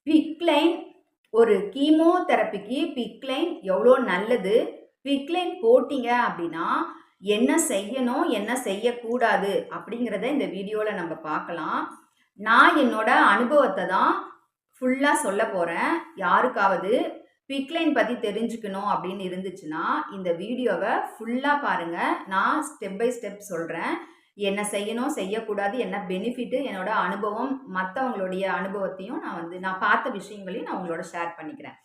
பிக்லைன் ஒரு கீமோதெரபிக்கு பிக்லைன் எவ்வளோ நல்லது. பிக்லைன் போட்டீங்க அப்படின்னா, என்ன செய்யணும், என்ன செய்யக்கூடாது அப்படிங்கிறத இந்த வீடியோல நம்ம பார்க்கலாம். நான் என்னோட அனுபவத்த தான் ஃபுல்லா சொல்லப் போறேன். யாருக்காவது பிக்லைன் பத்தி தெரிஞ்சுக்கணும் அப்படின்னு இருந்துச்சுன்னா, இந்த வீடியோவ ஃபுல்லா பாருங்க. நான் ஸ்டெப் பை ஸ்டெப் சொல்றேன். என்ன செய்யணும், செய்யக்கூடாது, என்ன பெனிஃபிட், என்னோட அனுபவம், மத்தவங்களுடைய அனுபவத்தையும் நான் பார்த்த விஷயங்களையும் நான் உங்களோட ஷேர் பண்ணிக்கிறேன்.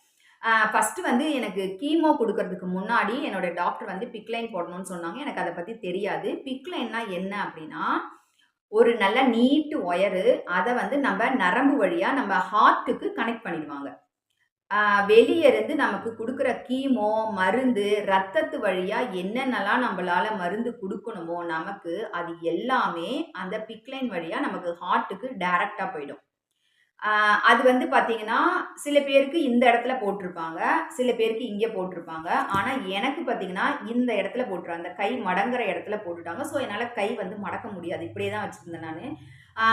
ஃபர்ஸ்ட் வந்து எனக்கு கீமோ குடுக்கறதுக்கு முன்னாடி என்னோட டாக்டர் வந்து பிக்லைன் போடணும்னு சொன்னாங்க. எனக்கு அத பத்தி தெரியாது. பிக்லைன்னா என்ன அப்படின்னா, ஒரு நல்ல நீட் ஒயரு அத வந்து நம்ம நரம்பு வழியா நம்ம ஹார்ட்டுக்கு கனெக்ட் பண்ணிடுவாங்க. வெளிய இருந்து நமக்கு குடுக்குற கீமோ, மருந்து, ரத்தத்து வழியா என்னென்னலாம் நம்பளால மருந்து குடுக்கணுமோ நமக்கு, அது எல்லாமே அந்த பிக்லைன் வழியா நமக்கு ஹார்ட்டுக்கு டைரக்ட்டா போயிடும். ஆ அது வந்து பார்த்தீங்கன்னா, சில பேருக்கு இந்த இடத்துல போட்டிருப்பாங்க. சில பேருக்கு இங்க போட்டிருப்பாங்க. ஆனா, எனக்கு பார்த்தீங்கன்னா, இந்த இடத்துல அந்த கை மடங்குற இடத்துல போட்டுட்டாங்க. ஸோ, என்னால கை வந்து மடக்க முடியாது. இப்படியே தான் வச்சிருந்தேன் நானு.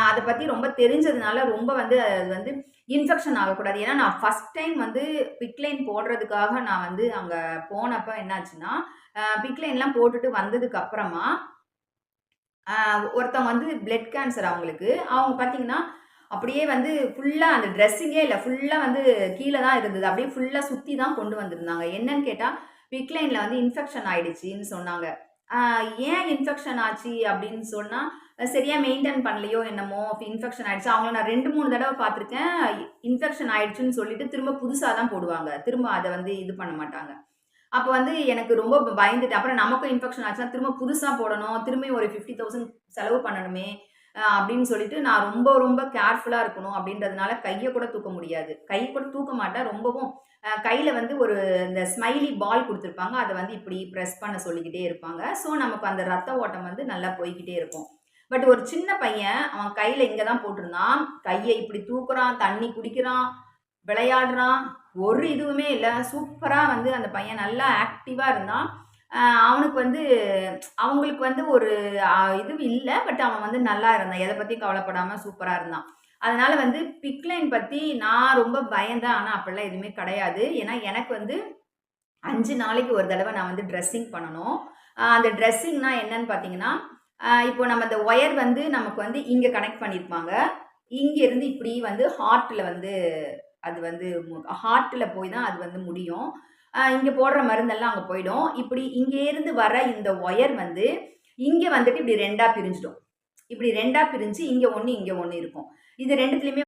அத பத்தி ரொம்ப தெரிஞ்சதுனால, ரொம்ப வந்து அது வந்து இன்ஃபெக்ஷன் ஆகக்கூடாது. ஏன்னா, நான் ஃபர்ஸ்ட் டைம் வந்து பிக்லைன் போடுறதுக்காக நான் வந்து அங்க போனப்ப என்னாச்சுன்னா, பிக்லைன்லாம் போட்டுட்டு வந்ததுக்கு அப்புறமா, அ ஒருத்தவங்க வந்து பிளட் கேன்சர் அவங்களுக்கு. அவங்க பார்த்தீங்கன்னா, அப்படியே வந்து ஃபுல்லா அந்த ட்ரெஸ்ஸிங்கே இல்ல. ஃபுல்லா வந்து கீழ தான் இருந்தது. அப்படியே ஃபுல்லா சுத்தி தான் கொண்டு வந்திருந்தாங்க. என்னன்னு கேட்டா, பிக்லைன்ல வந்து இன்ஃபெக்ஷன் ஆயிடுச்சுன்னு சொன்னாங்க. ஆ ஏன் இன்ஃபெக்ஷன் ஆச்சு அப்படின்னு சொன்னா, சரியா மெயின்டெயின் பண்ணலையோ என்னமோ இன்ஃபெக்ஷன் ஆயிடுச்சு. அவங்கள நான் 2, 3 தடவ பார்த்துருக்கேன். இன்ஃபெக்ஷன் ஆயிடுச்சுன்னு சொல்லிட்டு திரும்ப புதுசா தான் போடுவாங்க. திரும்ப அத வந்து இது பண்ண மாட்டாங்க. அப்ப வந்து எனக்கு ரொம்ப பயந்துட்டேன். அப்புறம் நமக்கும் இன்ஃபெக்ஷன் ஆச்சுன்னா, திரும்ப புதுசா போடணும். திரும்பியும் ஒரு 50,000 செலவு பண்ணணுமே! அப்படின்னு சொல்லிட்டு நான் ரொம்ப ரொம்ப கேர்ஃபுல்லா இருக்கணும் அப்படின்றதுனால கைய கூட தூக்க முடியாது. கை கூட தூக்க மாட்டேன். ரொம்பவும் கையில வந்து ஒரு இந்த ஸ்மைலி பால் குடுத்துருப்பாங்க. அத வந்து இப்படி பிரஸ் பண்ண சொல்லிக்கிட்டே இருப்பாங்க. ஸோ, நமக்கு அந்த ரத்த ஓட்டம் வந்து நல்லா போய்க்கிட்டே இருக்கும். பட் ஒரு சின்ன பையன் அவன் கையில இங்க தான் போட்டிருந்தான். கைய இப்படி தூக்குறான், தண்ணி குடிக்கிறான், விளையாடுறான். ஒரு இதுவுமே இல்ல. சூப்பரா வந்து அந்த பையன் நல்லா ஆக்டிவா இருந்தான். அ அவனுக்கு வந்து அவங்களுக்கு வந்து ஒரு இது இல்ல. பட் அவன் வந்து நல்லா இருந்தான். எத பத்தியும் கவலைப்படாம சூப்பரா இருந்தான். அதனால வந்து பிக்லைன் பத்தி நான் ரொம்ப பயந்தேன். ஆனா அப்படிலாம் எதுவுமே கிடையாது. ஏன்னா எனக்கு வந்து 5 நாளைக்கு ஒரு தடவ நான் வந்து ட்ரெஸ்ஸிங் பண்ணணும். அந்த ட்ரெஸ்ஸிங்னா என்னன்னு பார்த்தீங்கன்னா, இப்போ நம்ம அந்த ஒயர் வந்து நமக்கு வந்து இங்க கனெக்ட் பண்ணியிருப்பாங்க. இங்க இருந்து இப்படி வந்து ஹார்ட்ல வந்து அது வந்து ஹார்ட்ல போய் தான் அது வந்து முடியும். இங்க போடுற மருந்தெல்லாம் அங்க போயிடும். இப்படி இங்கேருந்து வர இந்த ஒயர் வந்து, இங்க வந்துட்டு இப்படி 2ஆ பிரிஞ்சிடும். இப்படி 2ஆ பிரிஞ்சு இங்க 1, இங்க 1 இருக்கும். இது 2த்துலயுமே